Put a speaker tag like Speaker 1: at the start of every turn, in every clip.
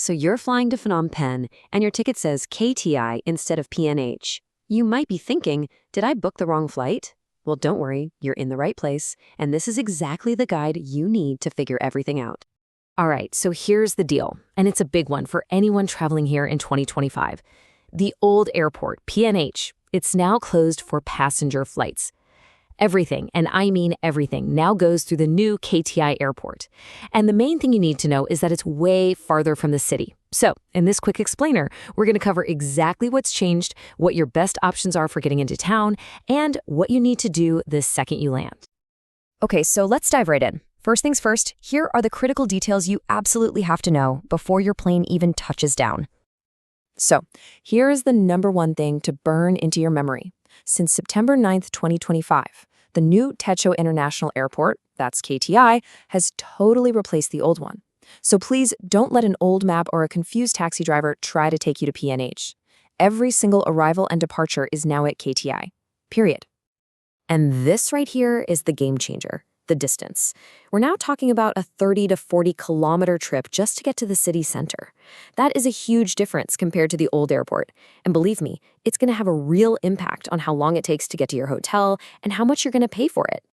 Speaker 1: So you're flying to Phnom Penh, and your ticket says KTI instead of PNH. You might be thinking, did I book the wrong flight? Well, don't worry, you're in the right place, and this is exactly the guide you need to figure everything out. All right, so here's the deal, and it's a big one for anyone traveling here in 2025. The old airport, PNH, it's now closed for passenger flights. Everything, and I mean everything, now goes through the new KTI airport. And the main thing you need to know is that it's way farther from the city. So, in this quick explainer, we're going to cover exactly what's changed, what your best options are for getting into town, and what you need to do the second you land.
Speaker 2: Okay, so let's dive right in. First things first, here are the critical details you absolutely have to know before your plane even touches down. So, here is the number one thing to burn into your memory. Since September 9th, 2025, the new Techo International Airport, that's KTI, has totally replaced the old one. So please don't let an old map or a confused taxi driver try to take you to PNH. Every single arrival and departure is now at KTI, period. And this right here is the game changer, the distance. We're now talking about a 30 to 40 kilometer trip just to get to the city center. That is a huge difference compared to the old airport. And believe me, it's going to have a real impact on how long it takes to get to your hotel and how much you're going to pay for it.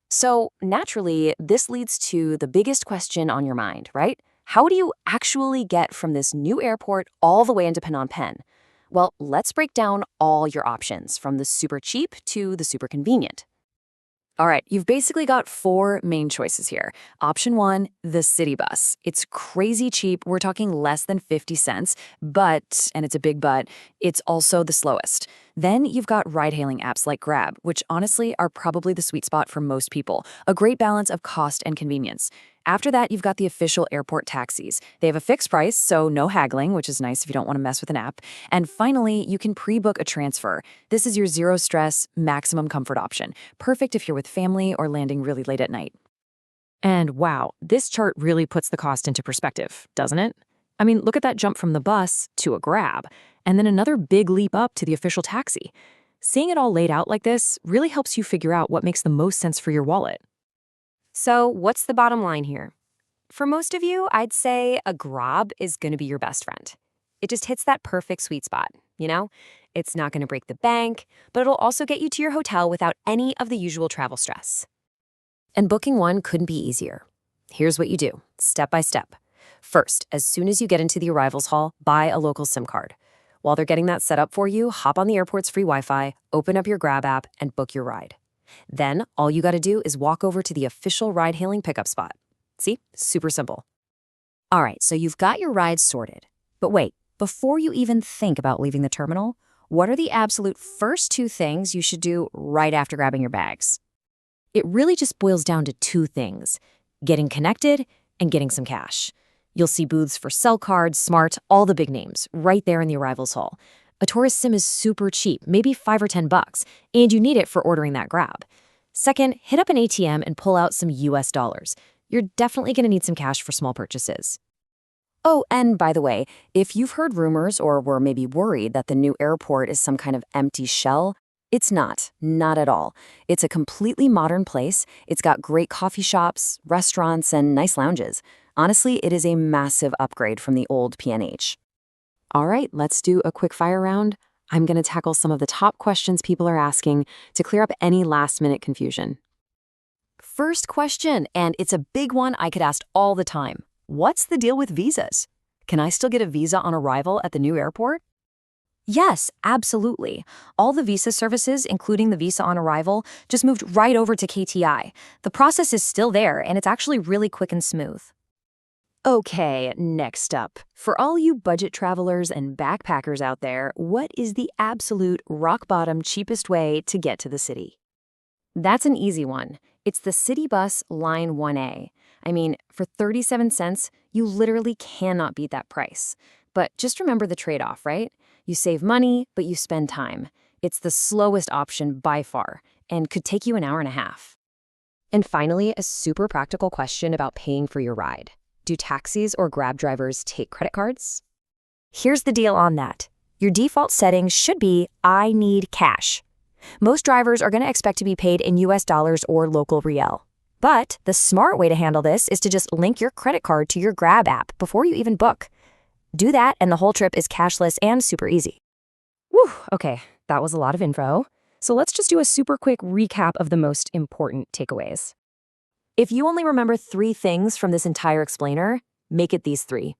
Speaker 2: So naturally, this leads to the biggest question on your mind, right? How do you actually get from this new airport all the way into Phnom Penh? Well, let's break down all your options, from the super cheap to the super convenient. All right, you've basically got four main choices here. Option one, the city bus. It's crazy cheap. We're talking less than 50 cents, but, and it's a big but, it's also the slowest. Then you've got ride-hailing apps like Grab, which honestly are probably the sweet spot for most people. A great balance of cost and convenience. After that, you've got the official airport taxis. They have a fixed price, so no haggling, which is nice if you don't want to mess with an app. And finally, you can pre-book a transfer. This is your zero-stress, maximum comfort option. Perfect if you're with family or landing really late at night. And wow, this chart really puts the cost into perspective, doesn't it? I mean, look at that jump from the bus to a Grab, and then another big leap up to the official taxi. Seeing it all laid out like this really helps you figure out what makes the most sense for your wallet. So what's the bottom line here? For most of you, I'd say a Grab is going to be your best friend. It just hits that perfect sweet spot, you know? It's not going to break the bank, but it'll also get you to your hotel without any of the usual travel stress. And booking one couldn't be easier. Here's what you do, step by step. First, as soon as you get into the arrivals hall, buy a local SIM card. While they're getting that set up for you, hop on the airport's free Wi-Fi, open up your Grab app, and book your ride. Then, all you got to do is walk over to the official ride-hailing pickup spot. See? Super simple. All right, so you've got your rides sorted. But wait, before you even think about leaving the terminal, what are the absolute first two things you should do right after grabbing your bags? It really just boils down to two things: getting connected and getting some cash. You'll see booths for Cell Cards, Smart, all the big names, right there in the arrivals hall. A tourist SIM is super cheap, maybe $5 or $10, and you need it for ordering that Grab. Second, hit up an ATM and pull out some US dollars. You're definitely going to need some cash for small purchases. Oh, and by the way, if you've heard rumors or were maybe worried that the new airport is some kind of empty shell, it's not at all. It's a completely modern place. It's got great coffee shops, restaurants, and nice lounges. Honestly, it is a massive upgrade from the old PNH. All right, let's do a quick fire round. I'm going to tackle some of the top questions people are asking to clear up any last-minute confusion. First question, and it's a big one I get asked all the time. What's the deal with visas? Can I still get a visa on arrival at the new airport? Yes, absolutely. All the visa services, including the visa on arrival, just moved right over to KTI. The process is still there, and it's actually really quick and smooth. Okay, next up. For all you budget travelers and backpackers out there, what is the absolute rock-bottom cheapest way to get to the city? That's an easy one. It's the City Bus Line 1A. I mean, for 37 cents, you literally cannot beat that price. But just remember the trade-off, right? You save money, but you spend time. It's the slowest option by far, and could take you an hour and a half. And finally, a super practical question about paying for your ride. Do taxis or Grab drivers take credit cards? Here's the deal on that. Your default settings should be, I need cash. Most drivers are going to expect to be paid in US dollars or local riel. But the smart way to handle this is to just link your credit card to your Grab app before you even book. Do that, and the whole trip is cashless and super easy. Whew, okay, that was a lot of info. So let's just do a super quick recap of the most important takeaways. If you only remember 3 things from this entire explainer, make it these 3.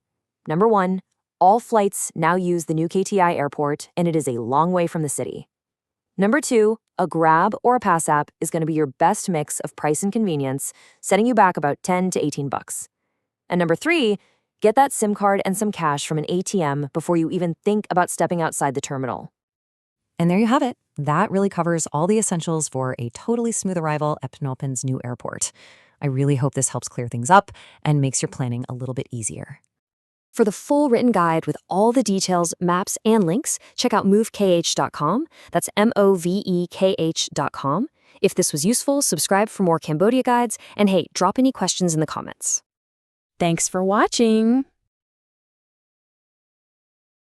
Speaker 2: Number 1, all flights now use the new KTI airport, and it is a long way from the city. Number 2, a Grab or a Pass app is going to be your best mix of price and convenience, setting you back about 10 to 18 bucks. And number 3, get that SIM card and some cash from an ATM before you even think about stepping outside the terminal.
Speaker 1: And there you have it. That really covers all the essentials for a totally smooth arrival at Phnom Penh's new airport. I really hope this helps clear things up and makes your planning a little bit easier.
Speaker 2: For the full written guide with all the details, maps, and links, check out MoveKH.com. That's MoveKH.com. If this was useful, subscribe for more Cambodia guides, and hey, drop any questions in the comments.
Speaker 3: Thanks for watching!